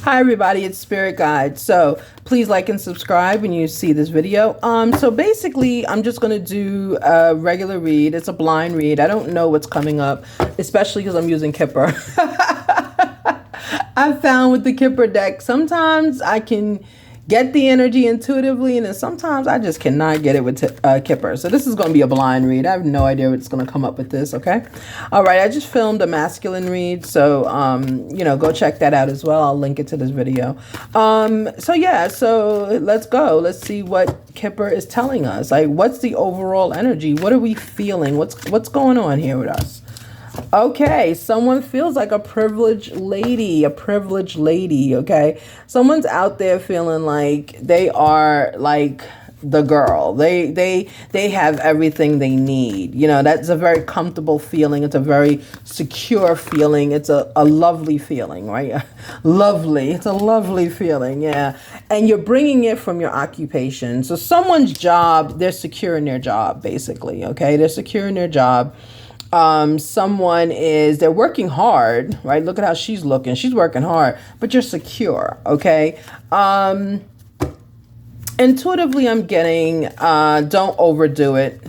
Hi everybody, it's Spirit Guide. So please like and subscribe when you see this video. So basically I'm just going to do a regular read. It's a blind read. I don't know what's coming up, especially because I'm using Kipper. I found with the Kipper deck, sometimes I can get the energy intuitively, and then sometimes I just cannot get it with Kipper. So this is going to be a blind read. I have no idea what's going to come up with this, okay? All right, I just filmed a masculine read, so, go check that out as well. I'll link it to this video. So let's go. Let's see what Kipper is telling us. Like, what's the overall energy? What are we feeling? What's going on here with us? Okay, someone feels like a privileged lady, okay? Someone's out there feeling like they are like the girl. They have everything they need. You know, that's a very comfortable feeling. It's a very secure feeling. It's a lovely feeling, right? Lovely. It's a lovely feeling, yeah. And you're bringing it from your occupation. So someone's job, they're secure in their job, basically, okay? They're secure in their job. They're working hard, right? Look at how she's looking. She's working hard, but you're secure, okay? Intuitively, I'm getting, don't overdo it.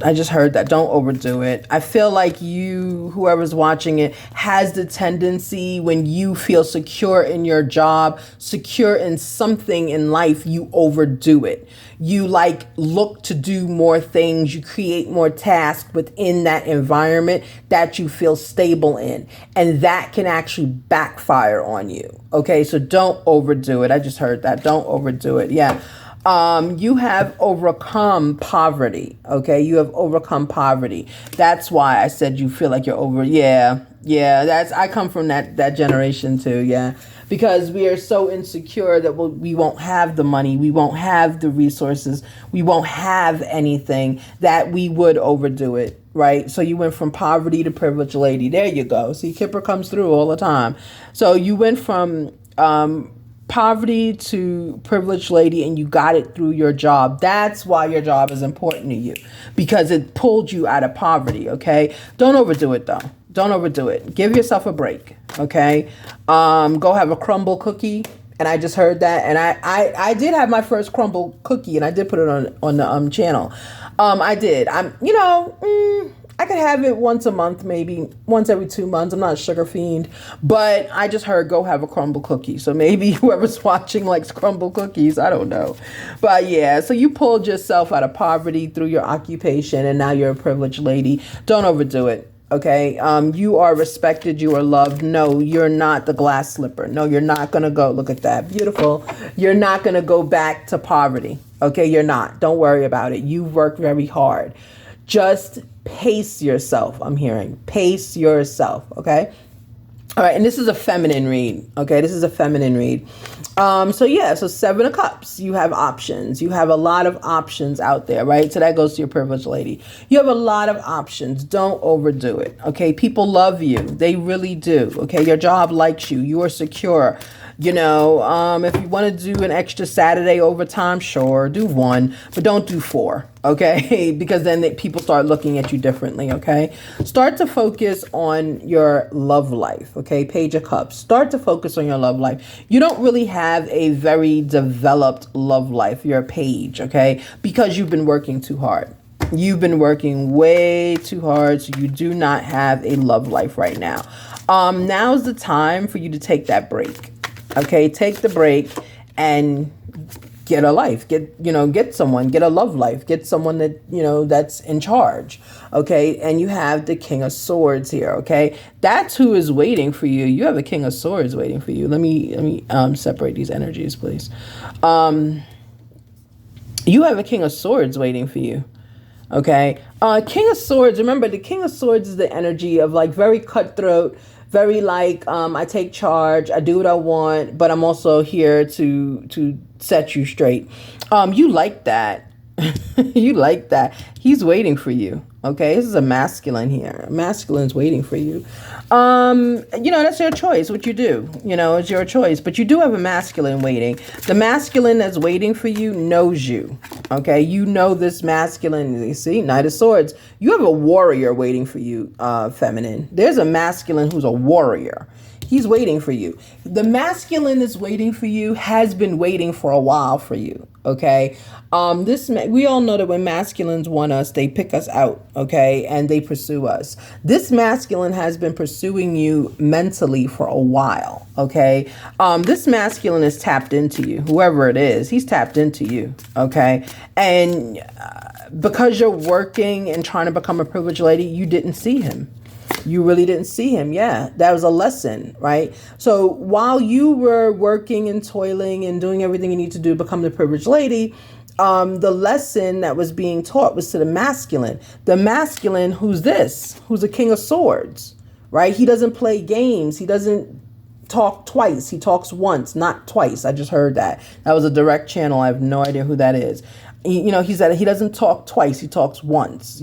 I just heard that. Don't overdo it. I feel like whoever's watching it, has the tendency when you feel secure in your job, secure in something in life, you overdo it. You look to do more things. You create more tasks within that environment that you feel stable in. And that can actually backfire on you. Okay, so don't overdo it. I just heard that. Don't overdo it. Yeah. You have overcome poverty. Okay. You have overcome poverty. That's why I said you feel like you're over. Yeah. I come from that generation too. Yeah. Because we are so insecure that we won't have the money. We won't have the resources. We won't have anything that we would overdo it. Right. So you went from poverty to privileged lady. There you go. See, Kipper comes through all the time. So you went from, poverty to privileged lady, and you got it through your job. That's why your job is important to you, because it pulled you out of poverty. Okay. Don't overdo it though. Don't overdo it. Give yourself a break. Okay. Go have a crumble cookie. And I just heard that. And I did have my first crumble cookie, and I did put it on the channel. I did. I could have it once a month, maybe once every 2 months. I'm not a sugar fiend, but I just heard go have a crumble cookie. So maybe whoever's watching likes crumble cookies. I don't know. But yeah, so you pulled yourself out of poverty through your occupation, and now you're a privileged lady. Don't overdo it. Okay. You are respected. You are loved. No, you're not the glass slipper. No, you're not going to go. Look at that. Beautiful. You're not going to go back to poverty. Okay. You're not. Don't worry about it. You've worked very hard. Just pace yourself. I'm hearing pace yourself. Okay. All right. And this is a feminine read. Okay. This is a feminine read. So 7 of Cups, you have options. You have a lot of options out there, right? So that goes to your privileged lady. You have a lot of options. Don't overdo it. Okay. People love you. They really do. Okay. Your job likes you. You are secure. If you want to do an extra Saturday overtime, sure, do 1, but don't do 4, okay? Because then people start looking at you differently, okay? Start to focus on your love life, okay? Page of Cups. Start to focus on your love life. You don't really have a very developed love life. You're a page, okay? Because you've been working too hard. You've been working way too hard, so you do not have a love life right now. Now's the time for you to take that break. Okay, take the break and get a life. Get someone, get a love life. Get someone that, that's in charge. Okay, and you have the King of Swords here. Okay, that's who is waiting for you. You have a King of Swords waiting for you. Let me separate these energies, please. You have a King of Swords waiting for you. Okay, King of Swords. Remember, the King of Swords is the energy of very cutthroat. Very I take charge, I do what I want, but I'm also here to set you straight. You like that. You like that. He's waiting for you. Okay, this is a masculine here. Masculine's waiting for you. That's your choice, what you do. It's your choice. But you do have a masculine waiting. The masculine that's waiting for you knows you. Okay, you know this masculine. You see, Knight of Swords. You have a warrior waiting for you, feminine. There's a masculine who's a warrior. He's waiting for you. The masculine is waiting for you, has been waiting for a while for you. Okay. We all know that when masculines want us, they pick us out. Okay. And they pursue us. This masculine has been pursuing you mentally for a while. Okay. This masculine is tapped into you, whoever it is, he's tapped into you. Okay. And because you're working and trying to become a privileged lady, you didn't see him. You really didn't see him. Yeah, that was a lesson, right? So while you were working and toiling and doing everything you need to do to become the privileged lady, the lesson that was being taught was to the masculine. The masculine, who's this? Who's a king of swords, right? He doesn't play games. He doesn't talk twice. He talks once, not twice. I just heard that. That was a direct channel. I have no idea who that is. He doesn't talk twice. He talks once.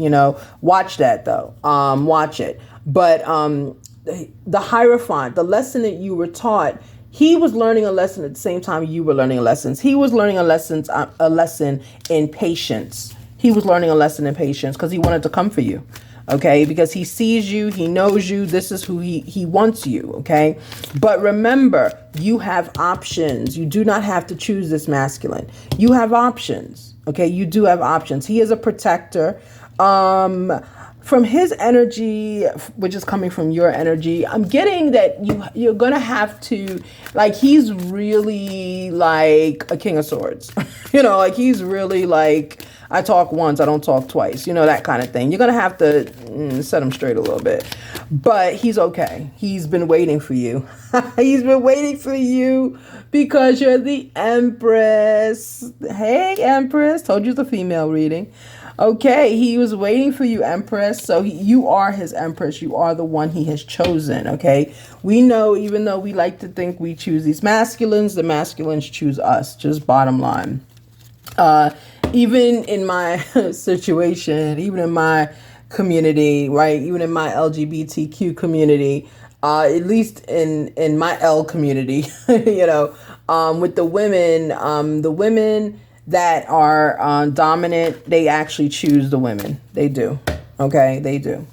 Watch that though. Watch it. But the Hierophant, the lesson that you were taught, he was learning a lesson at the same time you were learning lessons. He was learning a lesson in patience. He was learning a lesson in patience because he wanted to come for you. Okay, because he sees you, he knows you, this is who he wants you, okay? But remember, you have options. You do not have to choose this masculine. You have options, okay? You do have options. He is a protector. From his energy, which is coming from your energy, I'm getting that you're going to have to, like, he's really like a king of swords. Like he's really like, I talk once, I don't talk twice, that kind of thing. You're going to have to set him straight a little bit. But he's okay. He's been waiting for you. He's been waiting for you because you're the Empress. Hey, Empress. Told you it's a female reading. Okay, he was waiting for you, Empress. So you are his Empress. You are the one he has chosen, okay? We know, even though we like to think we choose these masculines, the masculines choose us, just bottom line. Even in my situation, even in my community, right? Even in my LGBTQ community, at least in my L community, with the women that are dominant, they actually choose the women. They do. Okay, they do.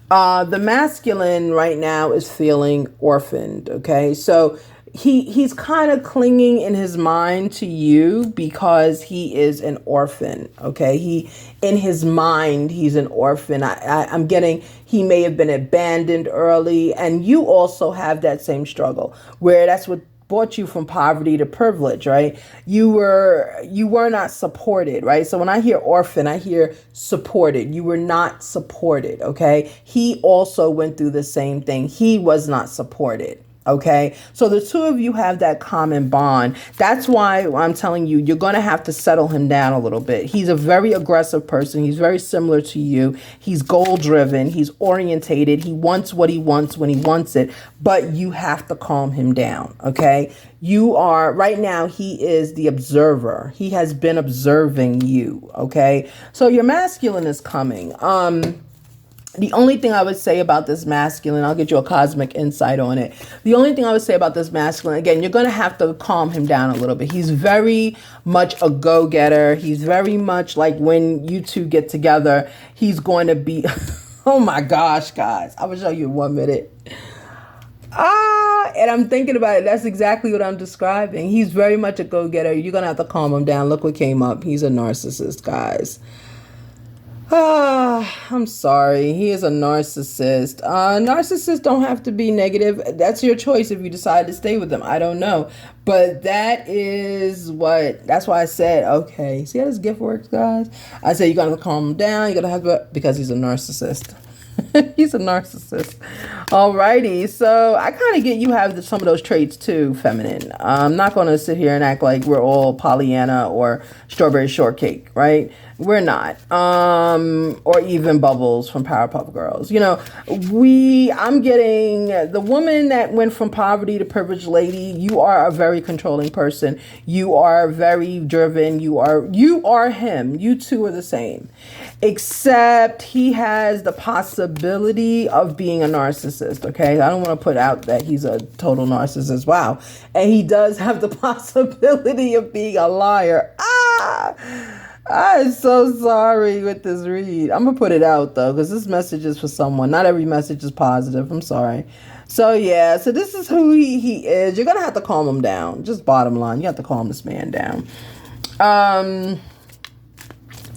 The masculine right now is feeling orphaned. Okay, so he's kind of clinging in his mind to you because he is an orphan. Okay, in his mind he's an orphan. I'm getting he may have been abandoned early, and you also have that same struggle where that's what brought you from poverty to privilege, right? You were not supported, right? So when I hear orphan, I hear supported. You were not supported, okay? He also went through the same thing. He was not supported. Okay, so the two of you have that common bond. That's why I'm telling you, you're going to have to settle him down a little bit. He's a very aggressive person. He's very similar to you. He's goal driven. He's orientated. He wants what he wants when he wants it, but you have to calm him down. Okay, you are right now. He is the observer. He has been observing you. Okay, so your masculine is coming. The only thing I would say about this masculine, I'll get you a cosmic insight on it. The only thing I would say about this masculine, again, you're going to have to calm him down a little bit. He's very much a go-getter. He's very much like when you two get together, he's going to be, oh my gosh, guys, I will show you in 1 minute. And I'm thinking about it. That's exactly what I'm describing. He's very much a go-getter. You're going to have to calm him down. Look what came up. He's a narcissist, guys. I'm sorry. He is a narcissist. Narcissists don't have to be negative. That's your choice if you decide to stay with them. I don't know. But that's why I said, okay. See how this gift works, guys? I said, you got to calm him down. You got to have to, because he's a narcissist. He's a narcissist. Alrighty. So I kind of get you have some of those traits too, feminine. I'm not going to sit here and act like we're all Pollyanna or strawberry shortcake, right? We're not. Or even Bubbles from Powerpuff Girls. I'm getting the woman that went from poverty to privileged lady. You are a very controlling person. You are very driven. You are him. You two are the same. Except he has the possibility of being a narcissist, okay? I don't want to put out that he's a total narcissist. Wow. And he does have the possibility of being a liar. I'm so sorry with this read. I'm going to put it out, though, because this message is for someone. Not every message is positive. I'm sorry. So yeah, so this is who he is. You're gonna have to calm him down. Just bottom line, you have to calm this man down.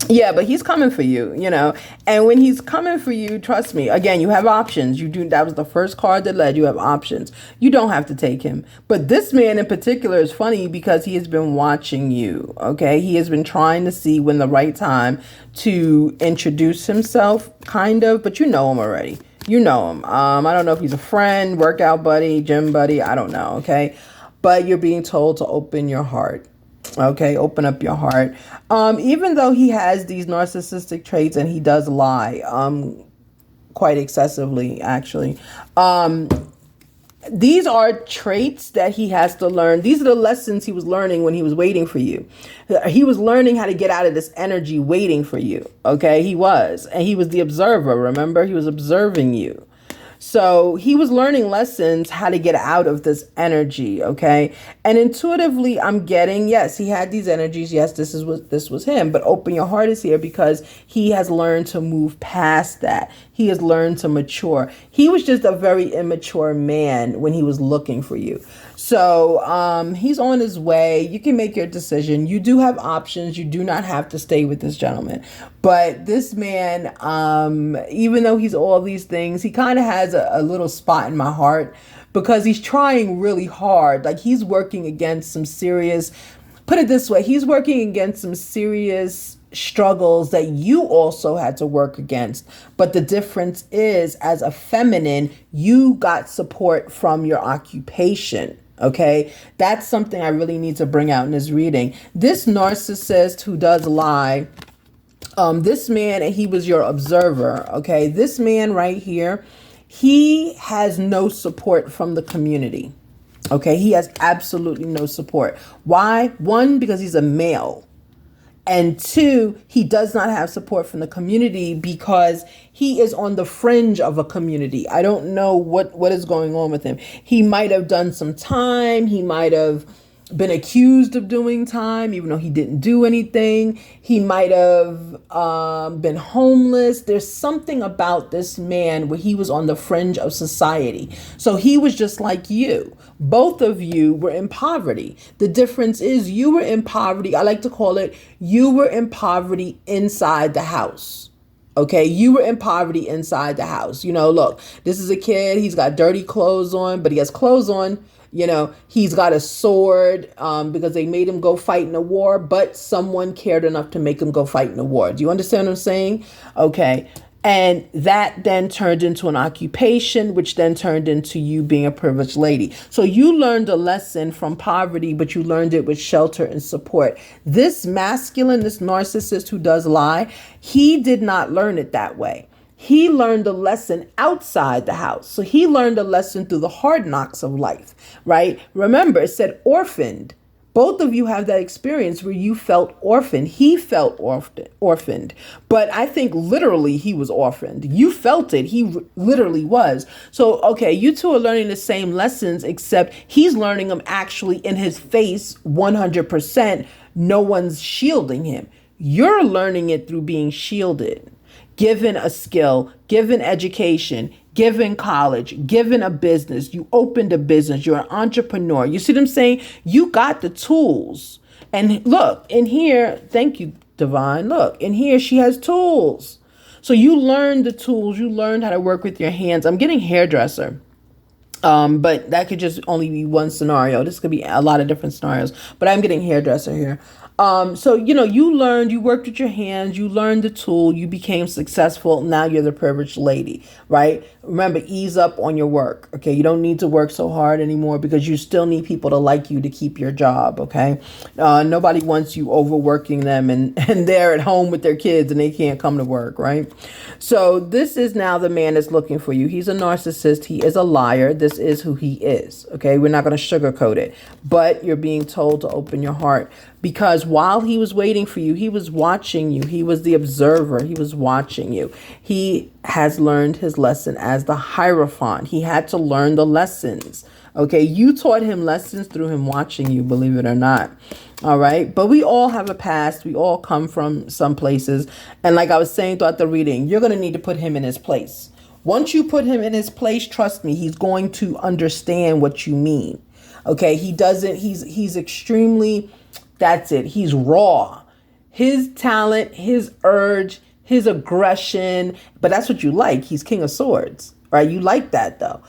Yeah, but he's coming for you, you know. And when he's coming for you, trust me, again, you have options. You do. That was the first card that led. You have options. You don't have to take him. But this man in particular is funny because he has been watching you, okay? He has been trying to see when the right time to introduce himself, kind of, but you know him already. You know him. I don't know if he's a friend, workout buddy, gym buddy. I don't know, okay? But you're being told to open your heart. Okay, open up your heart. Even though he has these narcissistic traits and he does lie, quite excessively, actually. These are traits that he has to learn. These are the lessons he was learning when he was waiting for you. He was learning how to get out of this energy waiting for you. Okay, he was. And he was the observer, remember? He was observing you. So he was learning lessons how to get out of this energy, okay? And intuitively, I'm getting, yes, he had these energies. Yes, this was him. But open your heart is here because he has learned to move past that. He has learned to mature. He was just a very immature man when he was looking for you. So he's on his way. You can make your decision. You do have options. You do not have to stay with this gentleman. But this man, even though he's all these things, he kind of has a little spot in my heart because he's trying really hard. Like he's working against some serious, put it this way, he's working against some serious struggles that you also had to work against. But the difference is, as a feminine, you got support from your occupation. Okay, that's something I really need to bring out in this reading. This narcissist who does lie, this man, and he was your observer. Okay, this man right here, he has no support from the community. Okay, he has absolutely no support. Why? One, because he's a male. And two, he does not have support from the community because he is on the fringe of a community. I don't know what is going on with him. He might have done some time. He might have been accused of doing time, even though he didn't do anything. He might have been homeless. There's something about this man where he was on the fringe of society. So he was just like you. Both of you were in poverty. The difference is you were in poverty. I like to call it, you were in poverty inside the house. Okay, you were in poverty inside the house. You know, look, this is a kid. He's got dirty clothes on, but he has clothes on. You know, he's got a sword because they made him go fight in a war, but someone cared enough to make him go fight in a war. Do you understand what I'm saying? Okay. And that then turned into an occupation, which then turned into you being a privileged lady. So you learned a lesson from poverty, but you learned it with shelter and support. This masculine, this narcissist who does lie, he did not learn it that way. He learned a lesson outside the house. So he learned a lesson through the hard knocks of life, right? Remember, it said orphaned. Both of you have that experience where you felt orphaned. He felt orphaned. But I think literally he was orphaned. You felt it. He literally was. So, okay, you two are learning the same lessons, except he's learning them actually in his face 100%. No one's shielding him. You're learning it through being shielded. Given a skill, given education, given college, given a business, you opened a business, you're an entrepreneur. You see what I'm saying? You got the tools. And look, in here, thank you, Divine. Look, in here, she has tools. So you learned the tools. You learned how to work with your hands. I'm getting hairdresser. But that could just only be one scenario. This could be a lot of different scenarios, but I'm getting hairdresser here. So, you know, you learned, you worked with your hands, you learned the tool, you became successful. Now you're the privileged lady, right? Remember, ease up on your work. Okay. You don't need to work so hard anymore because you still need people to like you to keep your job. Okay. Nobody wants you overworking them and they're at home with their kids and they can't come to work. Right. So this is now the man that's looking for you. He's a narcissist. He is a liar. This is who he is. Okay. We're not going to sugarcoat it, but you're being told to open your heart. Because while he was waiting for you, he was watching you. He was the observer. He was watching you. He has learned his lesson as the Hierophant. He had to learn the lessons. Okay, you taught him lessons through him watching you, believe it or not. All right, but we all have a past. We all come from some places. And like I was saying throughout the reading, you're going to need to put him in his place. Once you put him in his place, trust me, he's going to understand what you mean. Okay, he's extremely, that's it, he's raw. His talent, his urge, his aggression, but that's what you like. He's King of Swords, right? You like that though.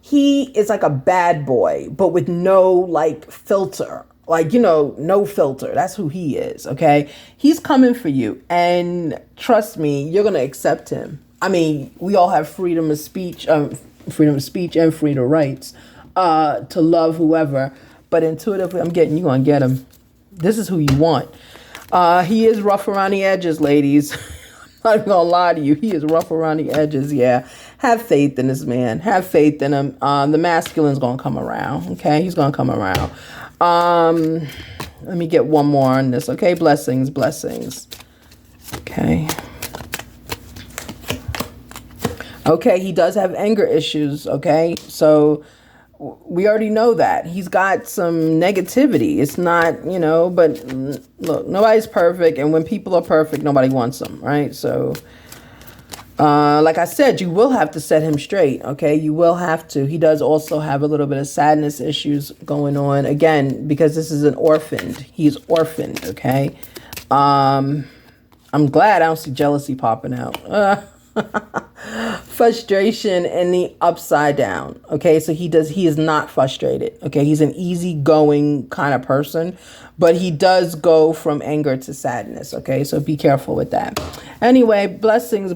He is like a bad boy, but with no like filter, like, no filter. That's who he is. Okay. He's coming for you. And trust me, you're going to accept him. I mean, we all have freedom of speech and freedom of rights, to love whoever, but intuitively I'm getting you going to get him. This is who you want. He is rough around the edges, ladies. I'm not even gonna lie to you. He is rough around the edges. Yeah. Have faith in this man. Have faith in him. The masculine's gonna come around. Okay. He's gonna come around. Let me get one more on this. Okay. Blessings. Okay. Okay. He does have anger issues. Okay. So we already know that he's got some negativity. It's not, but look, nobody's perfect. And when people are perfect, nobody wants them. Right. So, like I said, you will have to set him straight. Okay. You will have to. He does also have a little bit of sadness issues going on, again, because this is an orphaned. He's orphaned. Okay. I'm glad I don't see jealousy popping out. Frustration in the upside down. Okay, so he is not frustrated. Okay, he's an easygoing kind of person, but he does go from anger to sadness. Okay, so be careful with that. Anyway, blessings.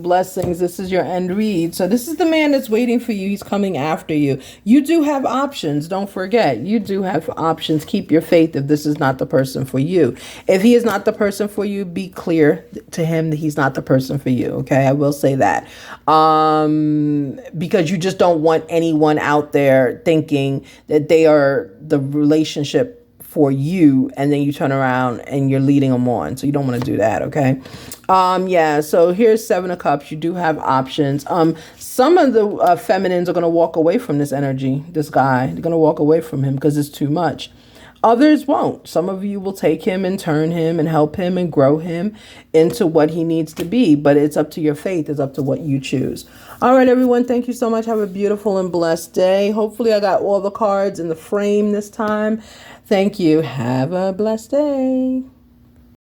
This is your end read. So this is the man that's waiting for you. He's coming after you. You do have options. Don't forget, you do have options. Keep your faith if this is not the person for you. If he is not the person for you, be clear to him that he's not the person for you. Okay, I will say that. Because you just don't want anyone out there thinking that they are the relationship for you, and then you turn around and you're leading them on. So you don't want to do that. Okay. Yeah. So here's 7 of Cups. You do have options. Some of the feminines are going to walk away from this energy. This guy, they're going to walk away from him because it's too much. Others won't. Some of you will take him and turn him and help him and grow him into what he needs to be. But it's up to your faith. It's up to what you choose. All right, everyone. Thank you so much. Have a beautiful and blessed day. Hopefully I got all the cards in the frame this time. Thank you. Have a blessed day.